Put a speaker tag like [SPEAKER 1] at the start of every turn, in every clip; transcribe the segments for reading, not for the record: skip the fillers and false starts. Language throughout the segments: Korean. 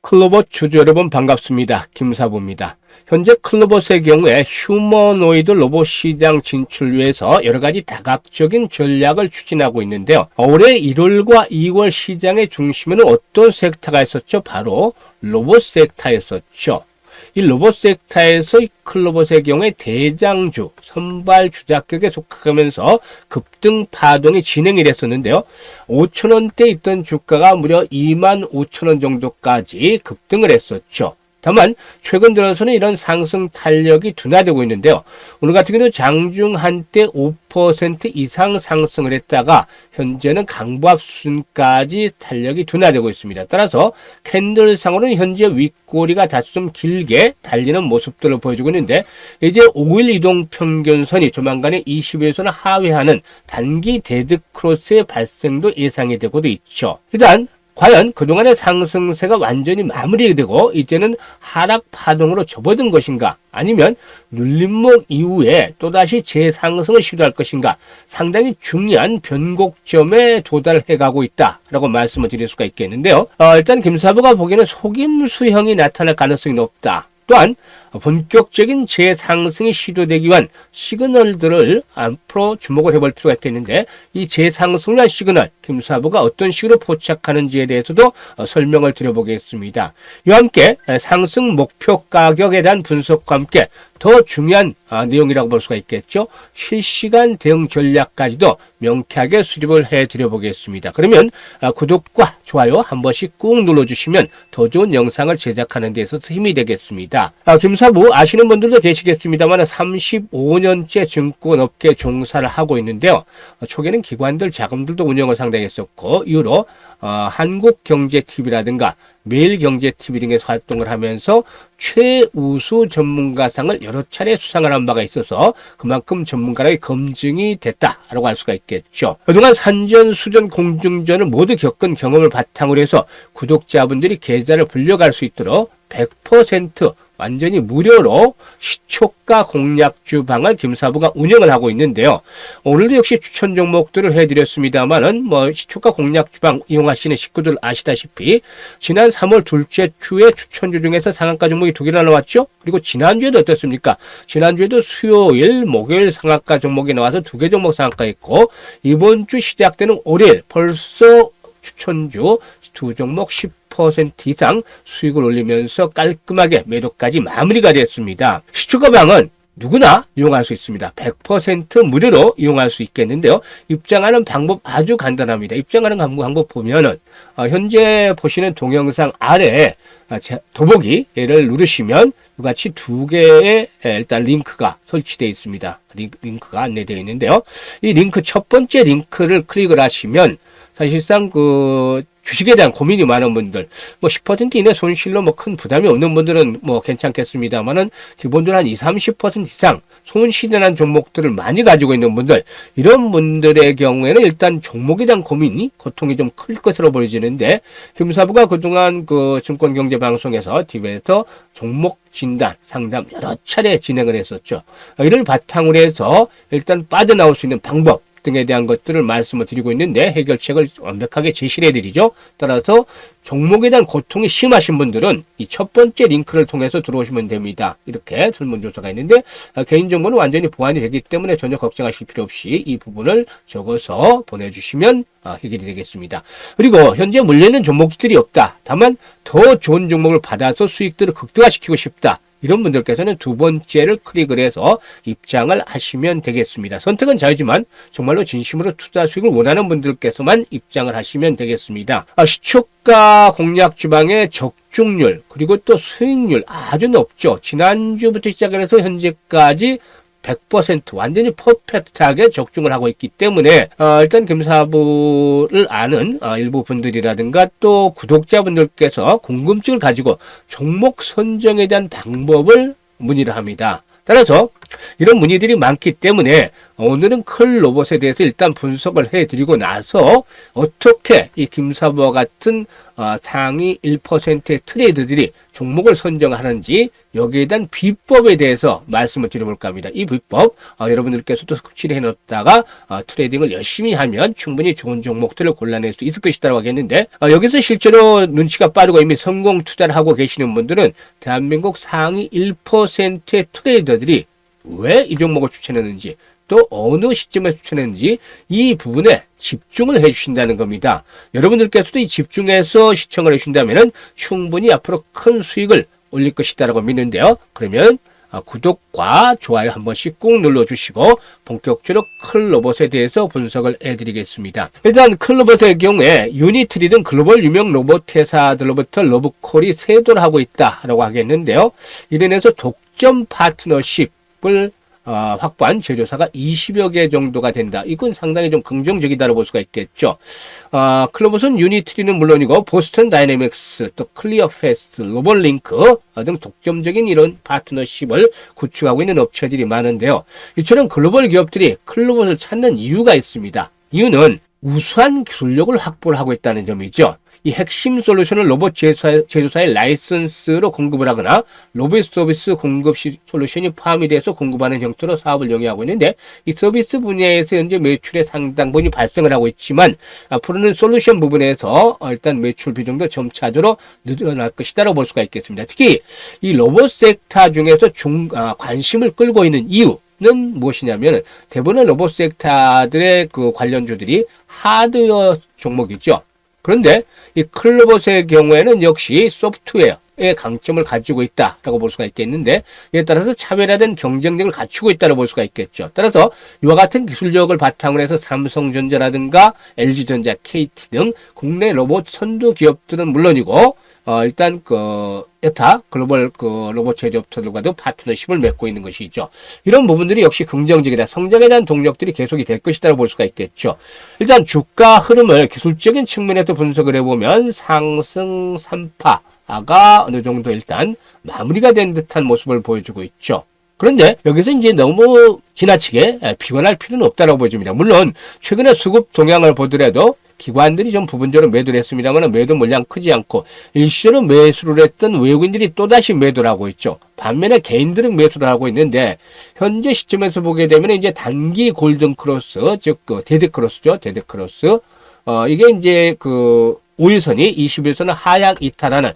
[SPEAKER 1] 클로버 주주 여러분 반갑습니다. 김사부입니다. 현재 클로버스의 경우에 휴머노이드 로봇 시장 진출 위해서 여러가지 다각적인 전략을 추진하고 있는데요. 올해 1월과 2월 시장의 중심에는 어떤 섹터가 있었죠? 바로 로봇 섹터였었죠. 이 로봇 섹터에서 이 클로버스의 경우에 대장주, 선발 주자격에 속하면서 급등 파동이 진행이 됐었는데요. 5,000원대 있던 주가가 무려 25,000원 정도까지 급등을 했었죠. 다만 최근 들어서는 이런 상승 탄력이 둔화되고 있는데요. 오늘 같은 경우는 장중 한때 5% 이상 상승을 했다가 현재는 강보합순까지 탄력이 둔화되고 있습니다. 따라서 캔들상으로는 현재 윗꼬리가 다소 좀 길게 달리는 모습들을 보여주고 있는데, 이제 5일 이동평균선이 조만간에 20일선을 하회하는 단기 데드크로스의 발생도 예상이 되고도 있죠. 일단 과연 그동안의 상승세가 완전히 마무리되고 이제는 하락 파동으로 접어든 것인가, 아니면 눌림목 이후에 또다시 재상승을 시도할 것인가, 상당히 중요한 변곡점에 도달해 가고 있다라고 말씀을 드릴 수가 있겠는데요. 일단 김사부가 보기에는 속임수형이 나타날 가능성이 높다. 또한 본격적인 재상승이 시도되기 위한 시그널들을 앞으로 주목을 해볼 필요가 있겠는데, 이 재상승을 위한 시그널, 김사부가 어떤 식으로 포착하는지에 대해서도 설명을 드려보겠습니다. 이와 함께 상승 목표 가격에 대한 분석과 함께 더 중요한 내용이라고 볼 수가 있겠죠. 실시간 대응 전략까지도 명쾌하게 수립을 해드려 보겠습니다. 그러면 구독과 좋아요 한 번씩 꾹 눌러주시면 더 좋은 영상을 제작하는 데 있어서 힘이 되겠습니다. 김사부 아시는 분들도 계시겠습니다만 35년째 증권업계 종사를 하고 있는데요. 초기에는 기관들, 자금들도 운영을 상당히 했었고, 이후로 한국경제TV라든가 매일경제TV 등에서 활동을 하면서 최우수 전문가상을 여러 차례 수상을 한 바가 있어서 그만큼 전문가라고 검증이 됐다라고 할 수가 있겠죠. 그동안 산전, 수전, 공중전을 모두 겪은 경험을 바탕으로 해서 구독자분들이 계좌를 불려갈 수 있도록 100% 완전히 무료로 시초가 공략 주방을 김사부가 운영을 하고 있는데요. 오늘도 역시 추천 종목들을 해드렸습니다만은 시초가 공략 주방 이용하시는 식구들 아시다시피 지난 3월 둘째 주에 추천주 중에서 상한가 종목이 2개나 나왔죠. 그리고 지난주에도 어떻습니까? 지난주에도 수요일, 목요일 상한가 종목이 나와서 2개 종목 상한가 있고, 이번 주 시작되는 월요일 벌써 추천주 2종목 10% 이상 수익을 올리면서 깔끔하게 매도까지 마무리가 됐습니다. 시초가 방은 누구나 이용할 수 있습니다. 100% 무료로 이용할 수 있겠는데요. 입장하는 방법 아주 간단합니다. 입장하는 방법 보면은 현재 보시는 동영상 아래에 더보기를 누르시면 이같이 2개의 일단 링크가 설치되어 있습니다. 링크가 안내되어 있는데요. 이 링크 첫 번째 링크를 클릭을 하시면 사실상 주식에 대한 고민이 많은 분들, 10% 이내 손실로 큰 부담이 없는 분들은 괜찮겠습니다만은 기본적으로 한 20-30% 이상 손실이 난 종목들을 많이 가지고 있는 분들, 이런 분들의 경우에는 일단 종목에 대한 고민이, 고통이 좀 클 것으로 보여지는데, 김사부가 그동안 증권경제방송에서 TV에서 종목 진단, 상담 여러 차례 진행을 했었죠. 이를 바탕으로 해서 일단 빠져나올 수 있는 방법 등에 대한 것들을 말씀을 드리고 있는데, 해결책을 완벽하게 제시를 해드리죠. 따라서 종목에 대한 고통이 심하신 분들은 이 첫 번째 링크를 통해서 들어오시면 됩니다. 이렇게 설문조사가 있는데, 개인정보는 완전히 보안이 되기 때문에 전혀 걱정하실 필요 없이 이 부분을 적어서 보내주시면 해결이 되겠습니다. 그리고 현재 물려있는 종목들이 없다. 다만 더 좋은 종목을 받아서 수익들을 극대화시키고 싶다. 이런 분들께서는 두 번째를 클릭을 해서 입장을 하시면 되겠습니다. 선택은 자유지만 정말로 진심으로 투자 수익을 원하는 분들께서만 입장을 하시면 되겠습니다. 시초가 공략 주방의 적중률, 그리고 또 수익률 아주 높죠. 지난주부터 시작해서 현재까지 100% 완전히 퍼펙트하게 적중을 하고 있기 때문에 일단 김사부를 아는 일부 분들이라든가 또 구독자분들께서 궁금증을 가지고 종목 선정에 대한 방법을 문의를 합니다. 따라서 이런 문의들이 많기 때문에 오늘은 클 로봇에 대해서 일단 분석을 해드리고 나서 어떻게 이 김사부와 같은 상위 1%의 트레이더들이 종목을 선정하는지 여기에 대한 비법에 대해서 말씀을 드려볼까 합니다. 이 비법 여러분들께서도 숙지를 해놓다가 트레이딩을 열심히 하면 충분히 좋은 종목들을 골라낼 수 있을 것이라고 하겠는데 여기서 실제로 눈치가 빠르고 이미 성공 투자를 하고 계시는 분들은 대한민국 상위 1%의 트레이더들이 왜 이 종목을 추천했는지 또 어느 시점에 추천했는지 이 부분에 집중을 해주신다는 겁니다. 여러분들께서도 이 집중해서 시청을 해주신다면 충분히 앞으로 큰 수익을 올릴 것이다라고 믿는데요. 그러면 구독과 좋아요 한 번씩 꼭 눌러주시고 본격적으로 클로봇에 대해서 분석을 해드리겠습니다. 일단 클로봇의 경우에 유니트리 등 글로벌 유명 로봇 회사들로부터 러브콜이 세도를 하고 있다라고 하겠는데요. 이래서 독점 파트너십을 확보한 제조사가 20여 개 정도가 된다. 이건 상당히 좀 긍정적이다라고 볼 수가 있겠죠. 클로봇은 유니트리는 물론이고 보스턴 다이내믹스, 또 클리어패스, 로봇링크 등 독점적인 이런 파트너십을 구축하고 있는 업체들이 많은데요. 이처럼 글로벌 기업들이 클로봇을 찾는 이유가 있습니다. 이유는 우수한 기술력을 확보를 하고 있다는 점이죠. 이 핵심 솔루션을 로봇 제조사의 라이선스로 공급을 하거나 로봇 서비스 공급 솔루션이 포함이 돼서 공급하는 형태로 사업을 영위하고 있는데 이 서비스 분야에서 현재 매출의 상당 부분이 발생을 하고 있지만 앞으로는 솔루션 부분에서 일단 매출 비중도 점차적으로 늘어날 것이다라고 볼 수가 있겠습니다. 특히 이 로봇 섹터 중에서 관심을 끌고 있는 이유는 무엇이냐면 대부분의 로봇 섹터들의 그 관련주들이 하드웨어 종목이죠. 그런데 이 클로봇의 경우에는 역시 소프트웨어의 강점을 가지고 있다라고 볼 수가 있겠는데 이에 따라서 차별화된 경쟁력을 갖추고 있다고 볼 수가 있겠죠. 따라서 이와 같은 기술력을 바탕으로 해서 삼성전자라든가 LG전자, KT 등 국내 로봇 선두 기업들은 물론이고 일단 여타 글로벌 로봇 제조업체들과도 파트너십을 맺고 있는 것이죠. 이런 부분들이 역시 긍정적이다. 성장에 대한 동력들이 계속이 될 것이라고 볼 수가 있겠죠. 일단 주가 흐름을 기술적인 측면에서 분석을 해보면 상승 3파가 어느 정도 일단 마무리가 된 듯한 모습을 보여주고 있죠. 그런데 여기서 이제 너무 지나치게 비관할 필요는 없다고 보여집니다. 물론 최근에 수급 동향을 보더라도 기관들이 좀 부분적으로 매도를 했습니다만 매도 물량 크지 않고 일시적으로 매수를 했던 외국인들이 또다시 매도를 하고 있죠. 반면에 개인들은 매수를 하고 있는데 현재 시점에서 보게 되면 이제 단기 골든 크로스, 즉 데드 크로스죠. 데드 크로스. 이게 이제 5일선이 21선을 하향 이탈하는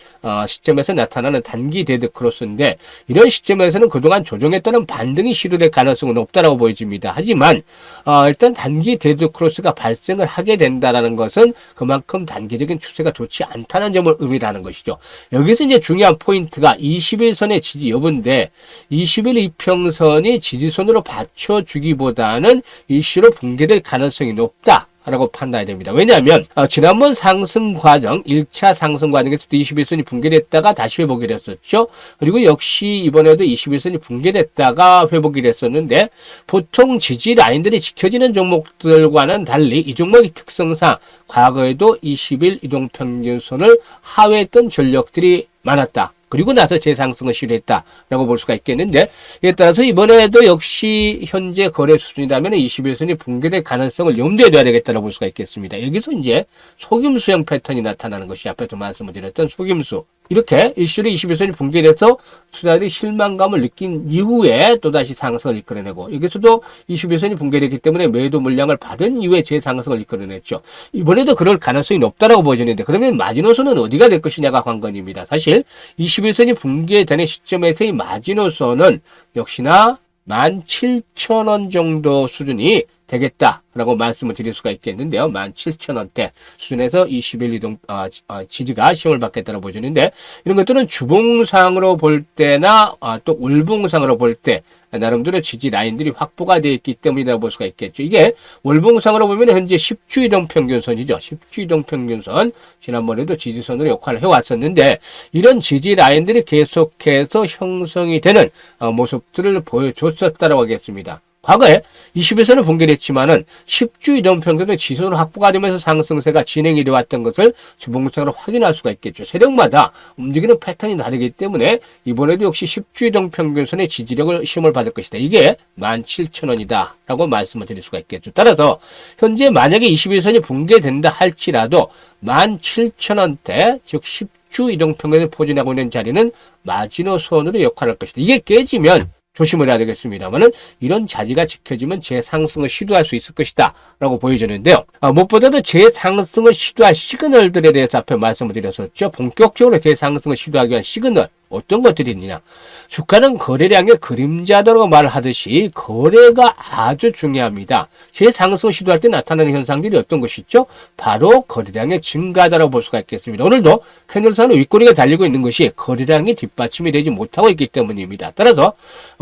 [SPEAKER 1] 시점에서 나타나는 단기 데드 크로스인데 이런 시점에서는 그동안 조정에 따른 반등이 시도될 가능성은 없다라고 보여집니다. 하지만 일단 단기 데드 크로스가 발생을 하게 된다라는 것은 그만큼 단기적인 추세가 좋지 않다는 점을 의미하는 것이죠. 여기서 이제 중요한 포인트가 21선의 지지 여부인데 21 이평선이 지지선으로 받쳐주기보다는 일시로 붕괴될 가능성이 높다. 라고 판단해야 됩니다. 왜냐하면 지난번 상승 과정 1차 상승 과정에서도 21선이 붕괴됐다가 다시 회복이 됐었죠. 그리고 역시 이번에도 21선이 붕괴됐다가 회복이 됐었는데 보통 지지 라인들이 지켜지는 종목들과는 달리 이 종목의 특성상 과거에도 20일 이동평균선을 하회했던 전력들이 많았다. 그리고 나서 재상승을 시도했다라고 볼 수가 있겠는데 이에 따라서 이번에도 역시 현재 거래 수준이라면 21선이 붕괴될 가능성을 염두에 둬야 되겠다고 볼 수가 있겠습니다. 여기서 이제 속임수형 패턴이 나타나는 것이 앞에서 말씀을 드렸던 속임수. 이렇게 일시로 21선이 붕괴돼서 투자자들이 실망감을 느낀 이후에 또다시 상승을 이끌어내고 여기서도 21선이 붕괴됐기 때문에 매도 물량을 받은 이후에 재상승을 이끌어냈죠. 이번에도 그럴 가능성이 높다고 보여지는데 그러면 마지노선은 어디가 될 것이냐가 관건입니다. 사실 21선이 붕괴되는 시점에서의 마지노선은 역시나 17,000원 정도 수준이 되겠다라고 말씀을 드릴 수가 있겠는데요. 17,000원대 수준에서 20일 이동 지지가 시험을 받겠다고 보여지는데 이런 것들은 주봉상으로 볼 때나 또 월봉상으로 볼 때 나름대로 지지 라인들이 확보가 되어 있기 때문이라고 볼 수가 있겠죠. 이게 월봉상으로 보면 현재 10주 이동 평균선이죠. 10주 이동 평균선 지난번에도 지지선으로 역할을 해왔었는데 이런 지지 라인들이 계속해서 형성이 되는 모습들을 보여줬었다고 하겠습니다. 과거에 21선은 붕괴됐지만은 10주 이동평균의 지수로 확보가 되면서 상승세가 진행이 되어 왔던 것을 주봉상으로 확인할 수가 있겠죠. 세력마다 움직이는 패턴이 다르기 때문에 이번에도 역시 10주 이동평균선의 지지력을 시험을 받을 것이다. 이게 17,000원이다 라고 말씀을 드릴 수가 있겠죠. 따라서 현재 만약에 21선이 붕괴된다 할지라도 17,000원대, 즉 10주 이동평균을 포진하고 있는 자리는 마지노선으로 역할할 것이다. 이게 깨지면 조심을 해야 되겠습니다만은 이런 자리가 지켜지면 재상승을 시도할 수 있을 것이다 라고 보여지는데요. 무엇보다도 재상승을 시도할 시그널들에 대해서 앞에 말씀을 드렸었죠. 본격적으로 재상승을 시도하기 위한 시그널 어떤 것들이 있느냐. 주가는 거래량의 그림자다라고 말을 하듯이 거래가 아주 중요합니다. 재상승을 시도할 때 나타나는 현상들이 어떤 것이죠? 바로 거래량의 증가다라고 볼 수가 있겠습니다. 오늘도 캔들선은 윗꼬리가 달리고 있는 것이 거래량이 뒷받침이 되지 못하고 있기 때문입니다. 따라서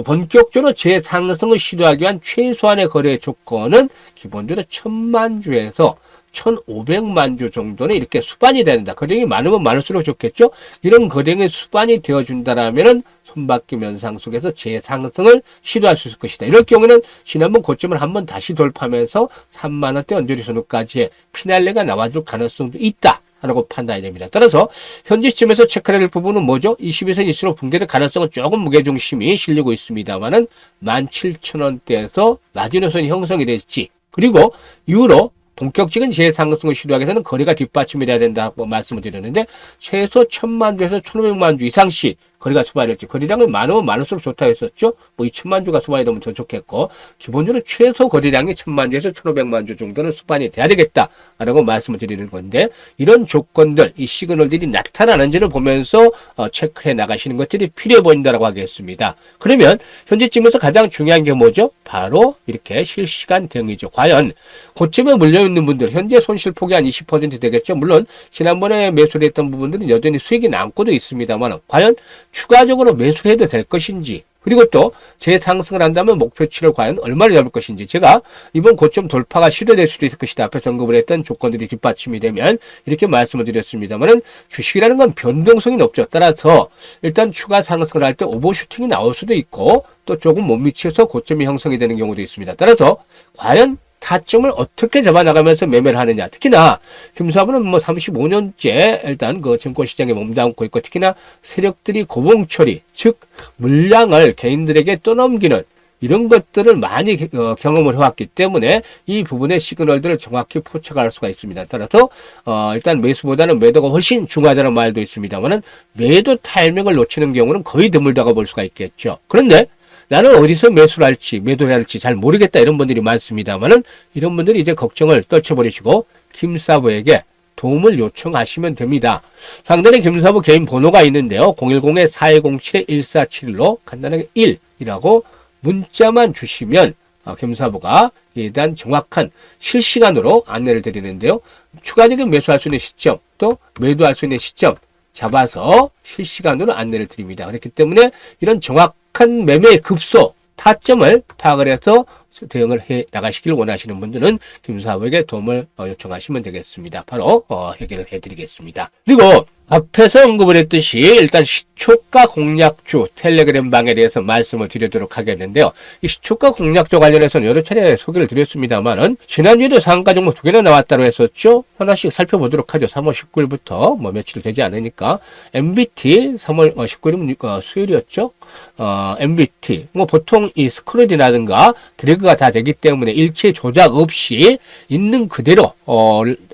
[SPEAKER 1] 본격적으로 재상승을 시도하기 위한 최소한의 거래 조건은 기본적으로 1,000만 주에서 1,500만 주 정도는 이렇게 수반이 된다. 거래량이 많으면 많을수록 좋겠죠. 이런 거래량이 수반이 되어준다라면은 손바뀜 현상 속에서 재상승을 시도할 수 있을 것이다. 이럴 경우는 지난번 고점을 한번 다시 돌파하면서 3만 원대 언저리 선호까지의 피날레가 나와줄 가능성도 있다. 라고 판단이 됩니다. 따라서 현재 시점에서 체크해야 될 부분은 뭐죠? 22선 이수로 붕괴될 가능성은 조금 무게중심이 실리고 있습니다만은 17,000원대에서 마지노선이 형성이 됐지. 그리고 이후로 본격적인 재상승을 시도하기 위해서는 거래가 뒷받침이 돼야 된다고 말씀을 드렸는데 최소 1,000만 주에서 1,500만 주 이상씩 거래가 수반이었지. 거래량이 많으면 많을수록 좋다 했었죠. 뭐 2,000만 주가 수반이 되면 더 좋겠고 기본적으로 최소 거래량이 1,000만 주에서 1,500만 주 정도는 수반이 돼야 되겠다라고 말씀을 드리는 건데 이런 조건들, 이 시그널들이 나타나는지를 보면서 체크해 나가시는 것들이 필요해 보인다라고 하겠습니다. 그러면 현재쯤에서 가장 중요한 게 뭐죠? 바로 이렇게 실시간 대응이죠. 과연 고점에 물려있는 분들 현재 손실 폭이 한 20% 되겠죠. 물론 지난번에 매수를 했던 부분들은 여전히 수익이 남고도 있습니다만 과연 추가적으로 매수를 해도 될 것인지 그리고 또 재상승을 한다면 목표치를 과연 얼마나 잡을 것인지 제가 이번 고점 돌파가 시도될 수도 있을 것이다. 앞에서 언급을 했던 조건들이 뒷받침이 되면 이렇게 말씀을 드렸습니다만 주식이라는 건 변동성이 높죠. 따라서 일단 추가 상승을 할 때 오버슈팅이 나올 수도 있고 또 조금 못 미쳐서 고점이 형성이 되는 경우도 있습니다. 따라서 과연 타점을 어떻게 잡아나가면서 매매를 하느냐. 특히나 금수화부는 뭐 35년째 일단 그 증권시장에 몸담고 있고 특히나 세력들이 고봉 처리, 즉 물량을 개인들에게 떠넘기는 이런 것들을 많이 경험을 해왔기 때문에 이 부분의 시그널들을 정확히 포착할 수가 있습니다. 따라서 일단 매수보다는 매도가 훨씬 중요하다는 말도 있습니다만은 매도 타이밍을 놓치는 경우는 거의 드물다고 볼 수가 있겠죠. 그런데 나는 어디서 매수를 할지 매도를 할지 잘 모르겠다 이런 분들이 많습니다만은 이런 분들이 이제 걱정을 떨쳐버리시고 김사부에게 도움을 요청하시면 됩니다. 상단에 김사부 개인 번호가 있는데요. 010-4107-1471로 간단하게 1이라고 문자만 주시면 김사부가 이에 대한 정확한 실시간으로 안내를 드리는데요. 추가적인 매수할 수 있는 시점 또 매도할 수 있는 시점 잡아서 실시간으로 안내를 드립니다. 그렇기 때문에 이런 정확한 매매의 급소, 타점을 파악을 해서 대응을 해 나가시길 원하시는 분들은 김사부에게 도움을 요청하시면 되겠습니다. 바로 해결을 해드리겠습니다. 그리고 앞에서 언급을 했듯이 일단 시초가 공략주 텔레그램 방에 대해서 말씀을 드리도록 하겠는데요. 이 시초가 공략주 관련해서는 여러 차례 소개를 드렸습니다만은 지난주에도 상한가 종목 2개나 나왔다고 했었죠. 하나씩 살펴보도록 하죠. 3월 19일부터 뭐 며칠 되지 않으니까 MBT 3월 19일은 수요일이었죠. MBT 뭐 보통 이 스크롤이라든가 드래그가 다 되기 때문에 일체 조작 없이 있는 그대로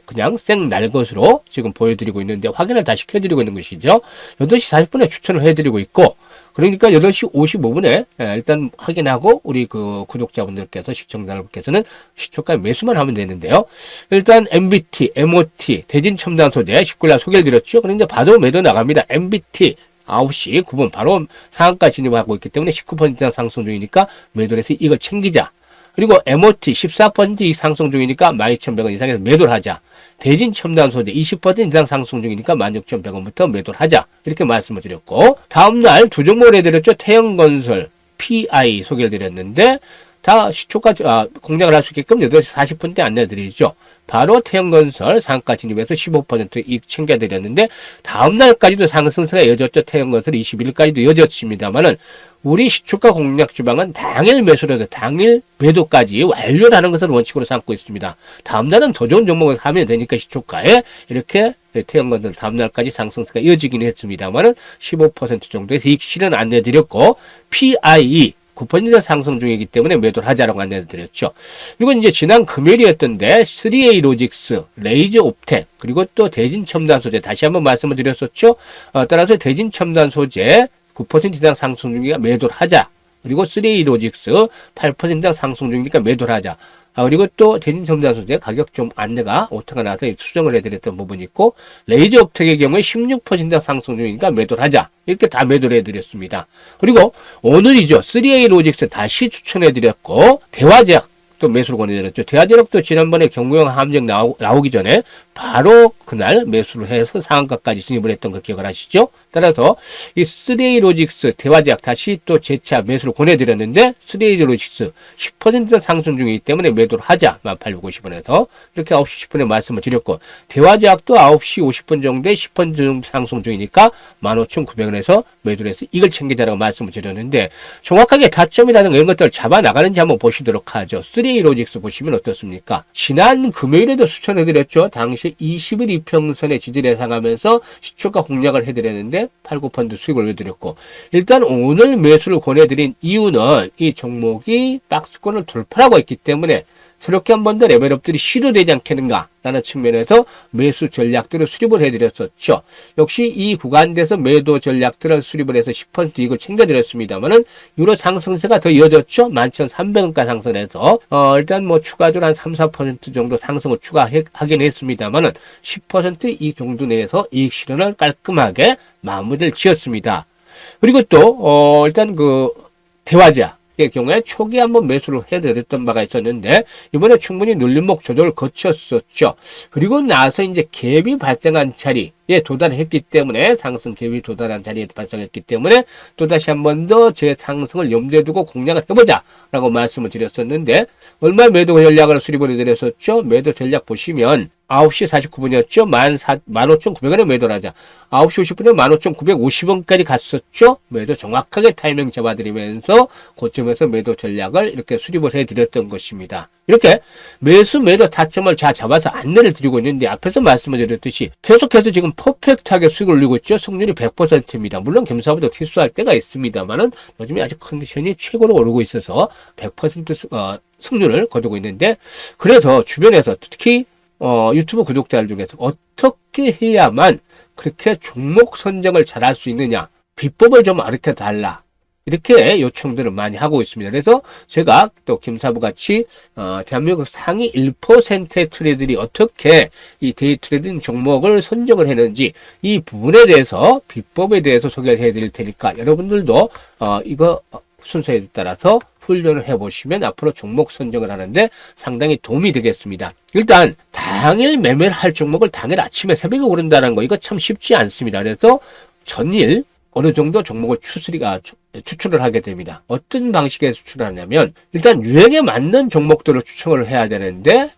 [SPEAKER 1] 그냥 생 날 것으로 지금 보여드리고 있는데 확인을 다 시켜드리고 있는 것이죠. 8시 40분에 추천을 해드리고 있고 그러니까 8시 55분에 일단 확인하고 우리 그 구독자분들께서 시청자분들께서는 시초가 매수만 하면 되는데요. 일단 MBT, MOT, 대진첨단소재 19일 소개를 드렸죠. 그런데 바로 매도 나갑니다. MBT 9시 9분 바로 상한가 진입하고 있기 때문에 19% 이상 상승 중이니까 매도를 해서 이걸 챙기자. 그리고 MOT 14% 이상 상승 중이니까 12,100원 이상에서 매도를 하자. 대진 첨단 소재 20% 이상 상승 중이니까 16,100원부터 매도를 하자. 이렇게 말씀을 드렸고 다음날 두 종목을 해드렸죠. 태영건설, PI 소개를 드렸는데 다 시초가 공략을 할 수 있게끔 8시 40분대 안내드리죠. 바로 태영건설 상가 진입해서 15% 이익 챙겨드렸는데 다음날까지도 상승세가 이어졌죠. 태영건설 21일까지도 이어졌습니다만은 우리 시초가 공략 주방은 당일 매수로서 당일 매도까지 완료를 하는 것을 원칙으로 삼고 있습니다. 다음날은 더 좋은 종목을 하면 되니까 시초가에 이렇게 태영건설 다음날까지 상승세가 이어지긴 했습니다만은 15% 정도의 이익 실현 안내드렸고 PIE 9% 상승 중이기 때문에 매도를 하자라고 안내드렸죠. 그리고 이제 지난 금요일이었던데 3A 로직스, 레이저 옵텍, 그리고 또 대진 첨단 소재 다시 한번 말씀을 드렸었죠. 따라서 대진 첨단 소재 9% 이상 상승 중이니까 매도를 하자. 그리고 3A 로직스 8% 이상 상승 중이니까 매도를 하자. 그리고 또 대진 첨단 소재 가격 좀 안내가 오타가 나서 수정을 해드렸던 부분이 있고, 레이저 옵텍의 경우에 16% 상승 중이니까 매도를 하자. 이렇게 다 매도를 해드렸습니다. 그리고 오늘이죠. 3A 로직스 다시 추천해드렸고, 대화제약 또 매수를 권해드렸죠. 대화제약도 지난번에 경고용 함정 나오기 전에 바로 그날 매수를 해서 상한가까지 진입을 했던 거 기억을 하시죠? 따라서 이 3A 로직스 대화제약 다시 또 재차 매수를 권해드렸는데 3A 로직스 10% 상승 중이기 때문에 매도를 하자. 1850원에서 이렇게 9시 10분에 말씀을 드렸고, 대화제약도 9시 50분 정도에 10% 정도 상승 중이니까 15,900원에서 매도를 해서 이걸 챙기자라고 말씀을 드렸는데, 정확하게 타점이라든가 이런 것들을 잡아나가는지 한번 보시도록 하죠. 3A 로직스 보시면 어떻습니까? 지난 금요일에도 추천해드렸죠. 당시 20일 이평선의 지지를 예상하면서 시초가 공략을 해드렸는데 8,9% 수익을 올려드렸고, 일단 오늘 매수를 권해드린 이유는 이 종목이 박스권을 돌파하고 있기 때문에 새롭게 한 번 더 레벨업들이 시도되지 않겠는가 라는 측면에서 매수 전략들을 수립을 해드렸었죠. 역시 이 구간에서 매도 전략들을 수립을 해서 10% 이익을 챙겨드렸습니다만은 유로 상승세가 더 이어졌죠. 11,300원까지 상승해서 일단 뭐 추가적으로 한 3, 4% 정도 상승을 추가하긴 했습니다만은 10% 이 정도 내에서 이익 실현을 깔끔하게 마무리를 지었습니다. 그리고 또 일단 그 대화제약 의 경우에 초기에 한번 매수를 해드렸던 바가 있었는데, 이번에 충분히 눌림목 조절을 거쳤었죠. 그리고 나서 이제 갭이 발생한 자리에 도달했기 때문에, 상승 갭이 도달한 자리에 발생했기 때문에 또다시 한번 더 제 상승을 염두에 두고 공략을 해보자 라고 말씀을 드렸었는데, 얼마 매도 전략을 수립을 해드렸었죠. 매도 전략 보시면 9시 49분이었죠. 15,900원에 매도를 하자. 9시 50분에 15,950원까지 갔었죠. 매도 정확하게 타이밍 잡아드리면서 고점에서 매도 전략을 이렇게 수립을 해드렸던 것입니다. 이렇게 매수 매도 타점을 잘 잡아서 안내를 드리고 있는데, 앞에서 말씀을 드렸듯이 계속해서 지금 퍼펙트하게 수익을 올리고 있죠. 승률이 100%입니다. 물론 겸사보다 실수할 때가 있습니다만은 요즘에 아주 컨디션이 최고로 오르고 있어서 100% 승률을 거두고 있는데, 그래서 주변에서 특히 유튜브 구독자들 중에서 어떻게 해야만 그렇게 종목 선정을 잘할 수 있느냐, 비법을 좀 가르쳐 달라, 이렇게 요청들을 많이 하고 있습니다. 그래서 제가 또 김사부 같이 대한민국 상위 1%의 트레이더들이 어떻게 이 데이 트레이딩 종목을 선정을 했는지, 이 부분에 대해서 비법에 대해서 소개를 해드릴 테니까 여러분들도 이거 순서에 따라서 훈련을 해보시면 앞으로 종목 선정을 하는데 상당히 도움이 되겠습니다. 일단 당일 매매를 할 종목을 당일 아침에 새벽에 오른다는 거, 이거 참 쉽지 않습니다. 그래서 전일 어느 정도 종목을 추출을 하게 됩니다. 어떤 방식에서 추출을 하냐면, 일단 유행에 맞는 종목들을 추천을 해야 되는데,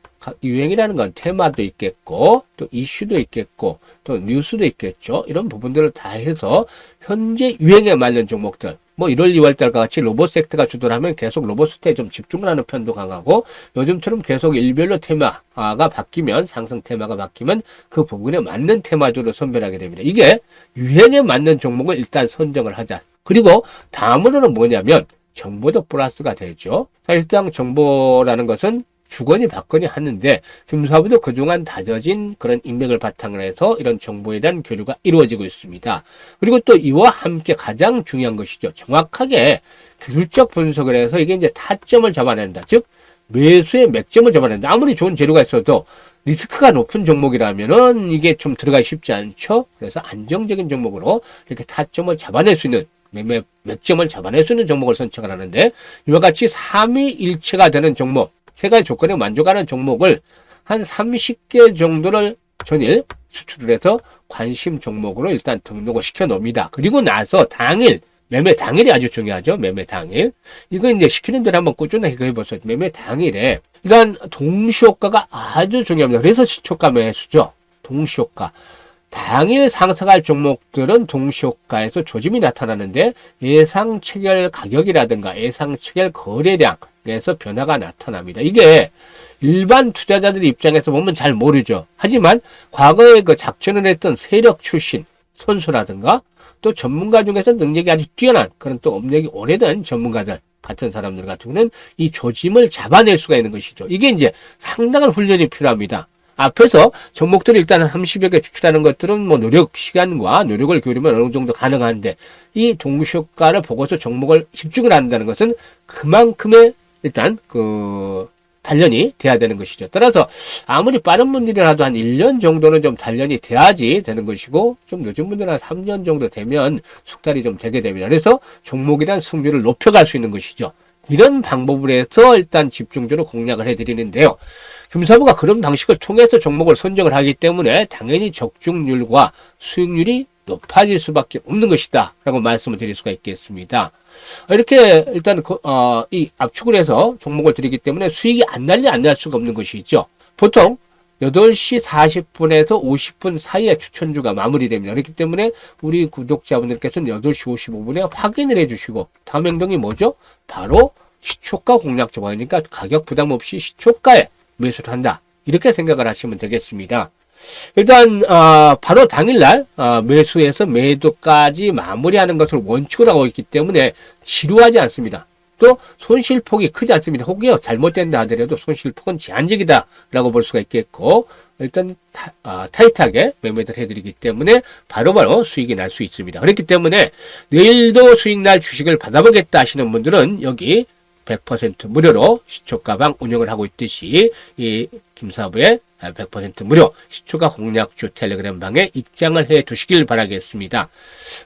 [SPEAKER 1] 유행이라는 건 테마도 있겠고 또 이슈도 있겠고 또 뉴스도 있겠죠. 이런 부분들을 다 해서 현재 유행에 맞는 종목들, 뭐 1월 2월달과 같이 로봇 섹터가 주도하면 계속 로봇 섹터에 좀 집중을 하는 편도 강하고, 요즘처럼 계속 일별로 테마가 바뀌면, 상승 테마가 바뀌면 그 부분에 맞는 테마주로 선별하게 됩니다. 이게 유행에 맞는 종목을 일단 선정을 하자. 그리고 다음으로는 뭐냐면 정보적 플러스가 되죠. 사실상 정보라는 것은 주거니 받거니 하는데, 김사부도 그동안 다져진 그런 인맥을 바탕으로 해서 이런 정보에 대한 교류가 이루어지고 있습니다. 그리고 또 이와 함께 가장 중요한 것이죠. 정확하게 기술적 분석을 해서 이게 이제 타점을 잡아낸다. 즉, 매수의 맥점을 잡아낸다. 아무리 좋은 재료가 있어도 리스크가 높은 종목이라면은 이게 좀 들어가기 쉽지 않죠. 그래서 안정적인 종목으로 이렇게 타점을 잡아낼 수 있는, 매매 맥점을 잡아낼 수 있는 종목을 선택을 하는데, 이와 같이 3위일체가 되는 종목, 세 가지 조건에 만족하는 종목을 한 30개 정도를 전일 수출을 해서 관심 종목으로 일단 등록을 시켜 놓습니다. 그리고 나서 당일, 매매 당일이 아주 중요하죠. 매매 당일. 이거 이제 시키는 대로 한번 꾸준하게 해보세요. 매매 당일에 이런 동시효과가 아주 중요합니다. 그래서 시초가 매수죠. 동시효과. 당일 상승할 종목들은 동시효과에서 조짐이 나타나는데, 예상 체결 가격이라든가 예상 체결 거래량에서 변화가 나타납니다. 이게 일반 투자자들 입장에서 보면 잘 모르죠. 하지만 과거에 그 작전을 했던 세력 출신 선수라든가 또 전문가 중에서 능력이 아주 뛰어난 그런 또 업력이 오래된 전문가들, 같은 사람들 같은 경우는 이 조짐을 잡아낼 수가 있는 것이죠. 이게 이제 상당한 훈련이 필요합니다. 앞에서 종목들을 일단 30여 개 추출하는 것들은 뭐 시간과 노력을 기울이면 어느 정도 가능한데, 이 동시효과를 보고서 종목을 집중을 한다는 것은 그만큼의 일단 단련이 돼야 되는 것이죠. 따라서 아무리 빠른 분들이라도 한 1년 정도는 좀 단련이 돼야지 되는 것이고, 좀 늦은 분들은 한 3년 정도 되면 숙달이 좀 되게 됩니다. 그래서 종목에 대한 승률을 높여갈 수 있는 것이죠. 이런 방법을 해서 일단 집중적으로 공략을 해드리는데요. 금사부가 그런 방식을 통해서 종목을 선정을 하기 때문에 당연히 적중률과 수익률이 높아질 수밖에 없는 것이다 라고 말씀을 드릴 수가 있겠습니다. 이렇게 일단 이 압축을 해서 종목을 드리기 때문에 수익이 안 날 수가 없는 것이죠. 보통 8시 40분에서 50분 사이에 추천주가 마무리됩니다. 그렇기 때문에 우리 구독자분들께서는 8시 55분에 확인을 해주시고, 다음 행동이 뭐죠? 바로 시초가 공략 정화니까 가격 부담 없이 시초가에 매수를 한다, 이렇게 생각을 하시면 되겠습니다. 일단 바로 당일날 매수해서 매도까지 마무리하는 것을 원칙으로 하고 있기 때문에 지루하지 않습니다. 또 손실폭이 크지 않습니다. 혹여 잘못된다 하더라도 손실폭은 제한적이다 라고 볼 수가 있겠고, 일단 타이트하게 매매를 해드리기 때문에 바로바로 수익이 날 수 있습니다. 그렇기 때문에 내일도 수익 날 주식을 받아보겠다 하시는 분들은 여기 100% 무료로 시초가방 운영을 하고 있듯이 이 김사부의 100% 무료 시초가 공략주 텔레그램 방에 입장을 해 두시길 바라겠습니다.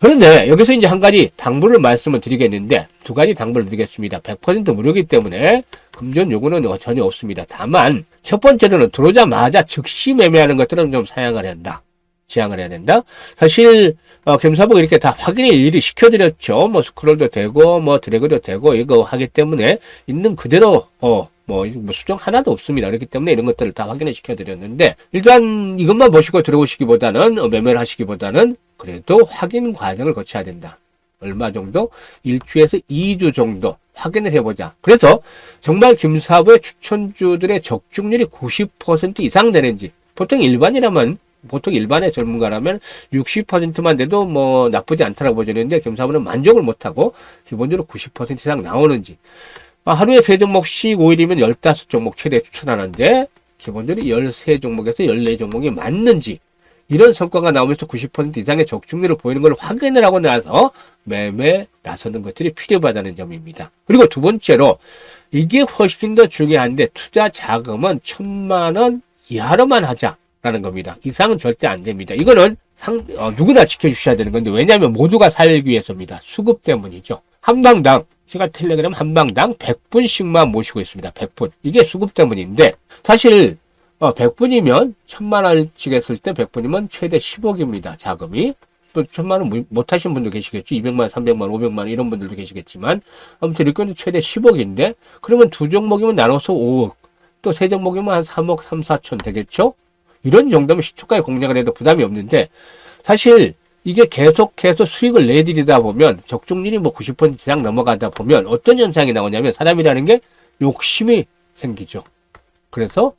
[SPEAKER 1] 그런데 여기서 이제 한 가지 당부를 말씀을 드리겠는데, 두 가지 당부를 드리겠습니다. 100% 무료이기 때문에 금전 요구는 전혀 없습니다. 다만 첫 번째로는 들어오자마자 즉시 매매하는 것들은 좀 사양을 한다. 지양을 해야 된다. 사실 겸사복 이렇게 다 확인을 일일이 시켜드렸죠. 뭐 스크롤도 되고 뭐 드래그도 되고 이거 하기 때문에 있는 그대로 뭐 수정 하나도 없습니다. 그렇기 때문에 이런 것들을 다 확인을 시켜드렸는데, 일단 이것만 보시고 들어오시기보다는 매매를 하시기보다는 그래도 확인 과정을 거쳐야 된다. 얼마 정도? 1주에서 2주 정도 확인을 해보자. 그래서 정말 김사부의 추천주들의 적중률이 90% 이상 되는지, 보통 일반의 전문가라면 60%만 돼도 뭐 나쁘지 않다라고 보여주는데, 겸사부는 만족을 못하고 기본적으로 90% 이상 나오는지, 하루에 3종목씩 5일이면 15종목 최대 추천하는데 기본적으로 13종목에서 14종목이 맞는지, 이런 성과가 나오면서 90% 이상의 적중률을 보이는 걸 확인을 하고 나서 매매 나서는 것들이 필요하다는 점입니다. 그리고 두 번째로, 이게 훨씬 더 중요한데, 투자 자금은 1,000만 원 이하로만 하자라는 겁니다. 이상은 절대 안 됩니다. 이거는 누구나 지켜주셔야 되는 건데, 왜냐하면 모두가 살기 위해서입니다. 수급 때문이죠. 한방당, 제가 텔레그램 한방당 100분씩만 모시고 있습니다. 100분. 이게 수급 때문인데, 사실 100분이면 1,000만 원씩 했을 때 100분이면 최대 10억입니다. 자금이. 또 1,000만 원 못하신 분도 계시겠죠. 200만 원, 300만 원, 500만 원 이런 분들도 계시겠지만, 아무튼 이건 최대 10억인데, 그러면 2종목이면 나눠서 5억, 또 3종목이면 한 3억 3, 4천 되겠죠. 이런 정도면 시초가에 공략을 해도 부담이 없는데, 사실 이게 계속해서 수익을 내드리다 보면, 적중률이 뭐 90% 이상 넘어가다 보면 어떤 현상이 나오냐면, 사람이라는 게 욕심이 생기죠. 그래서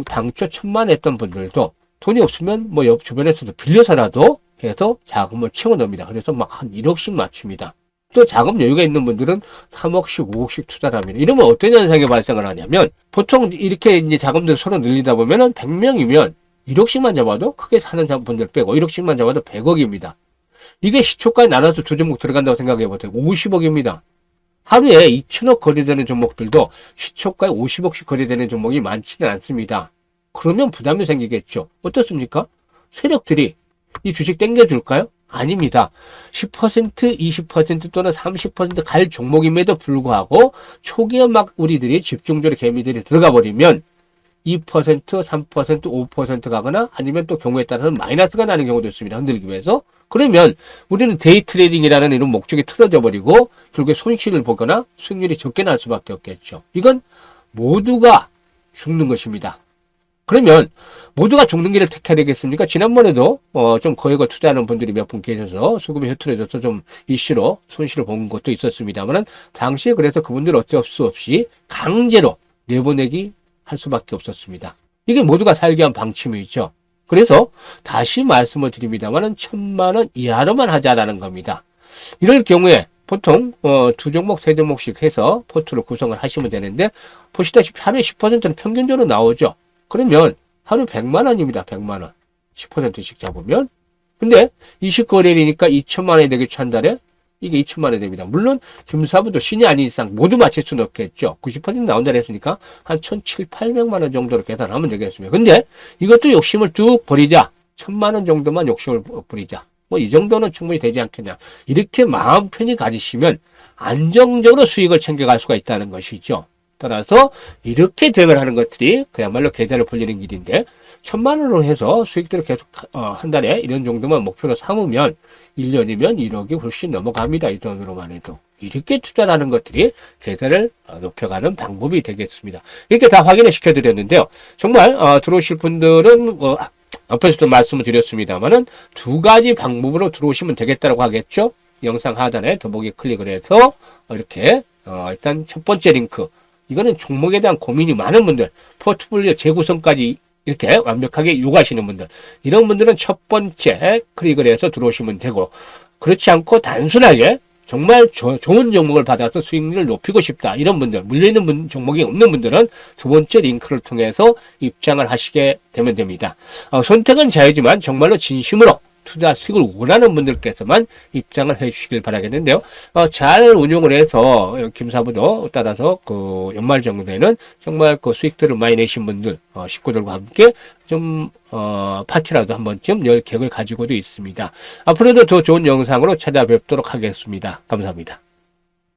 [SPEAKER 1] 당초 1,000만 했던 분들도 돈이 없으면 뭐 옆 주변에서도 빌려서라도 해서 자금을 채워 넣습니다. 그래서 막 한 1억씩 맞춥니다. 또 자금 여유가 있는 분들은 3억씩, 5억씩 투자를 합니다. 이러면 어떤 현상이 발생을 하냐면, 보통 이렇게 이제 자금들 서로 늘리다 보면은 100명이면 1억씩만 잡아도, 크게 사는 분들 빼고 1억씩만 잡아도 100억입니다. 이게 시초가에 나눠서 2종목 들어간다고 생각해 보세요. 50억입니다. 하루에 2천억 거래되는 종목들도 시초가에 50억씩 거래되는 종목이 많지는 않습니다. 그러면 부담이 생기겠죠. 어떻습니까? 세력들이 이 주식 땡겨줄까요? 아닙니다. 10%, 20% 또는 30% 갈 종목임에도 불구하고 초기에 막 우리들이 집중적으로 개미들이 들어가 버리면 2%, 3%, 5% 가거나, 아니면 또 경우에 따라서는 마이너스가 나는 경우도 있습니다. 흔들기 위해서. 그러면 우리는 데이 트레이딩이라는 이런 목적이 틀어져 버리고 결국에 손실을 보거나 수익률이 적게 날 수밖에 없겠죠. 이건 모두가 죽는 것입니다. 그러면 모두가 죽는 길을 택해야 되겠습니까? 지난번에도 좀 거액을 투자하는 분들이 몇 분 계셔서 수급이 흐트러져서 좀 이슈로 손실을 본 것도 있었습니다만, 당시에 그래서 그분들 어쩔 수 없이 강제로 내보내기 할 수밖에 없었습니다. 이게 모두가 살기 위한 방침이죠. 그래서 다시 말씀을 드립니다만은 1,000만 원 이하로만 하자라는 겁니다. 이럴 경우에 보통 두 종목, 세 종목씩 해서 포트를 구성을 하시면 되는데 보시다시피 하루에 10%는 평균적으로 나오죠. 그러면 하루 100만 원입니다. 100만 원. 10%씩 잡으면. 근데 20거래일이니까 2천만 원이 되겠죠, 한 달에? 이게 2천만 원이 됩니다. 물론 김사부도 신이 아닌 이상 모두 맞출 수는 없겠죠. 90% 나온다 했으니까 한 1,700~800만 원 정도로 계산하면 되겠습니다. 근데 이것도 욕심을 쭉 버리자. 1,000만 원 정도만 욕심을 버리자. 뭐 이 정도는 충분히 되지 않겠냐. 이렇게 마음 편히 가지시면 안정적으로 수익을 챙겨갈 수가 있다는 것이죠. 따라서 이렇게 대응을 하는 것들이 그야말로 계좌를 벌리는 길인데 1,000만 원으로 해서 수익들을 계속 한 달에 이런 정도만 목표로 삼으면 1년이면 1억이 훨씬 넘어갑니다. 이 돈으로만 해도. 이렇게 투자하는 것들이 계좌를 높여가는 방법이 되겠습니다. 이렇게 다 확인을 시켜드렸는데요. 정말 들어오실 분들은 앞에서도 말씀을 드렸습니다만은 두 가지 방법으로 들어오시면 되겠다고 하겠죠. 영상 하단에 더보기 클릭을 해서 이렇게 일단 첫 번째 링크, 이거는 종목에 대한 고민이 많은 분들, 포트폴리오 재구성까지 이렇게 완벽하게 요구하시는 분들, 이런 분들은 첫 번째 클릭을 해서 들어오시면 되고, 그렇지 않고 단순하게 정말 좋은 종목을 받아서 수익률을 높이고 싶다, 이런 분들, 물려있는 종목이 없는 분들은 두 번째 링크를 통해서 입장을 하시게 되면 됩니다. 선택은 자유지만 정말로 진심으로 투자 수익을 원하는 분들께서만 입장을 해 주시길 바라겠는데요. 잘 운용을 해서 김사부도 따라서 그 연말 정도에는 정말 그 수익들을 많이 내신 분들, 식구들과 함께 좀 파티라도 한 번쯤 열 계획을 가지고도 있습니다. 앞으로도 더 좋은 영상으로 찾아뵙도록 하겠습니다. 감사합니다.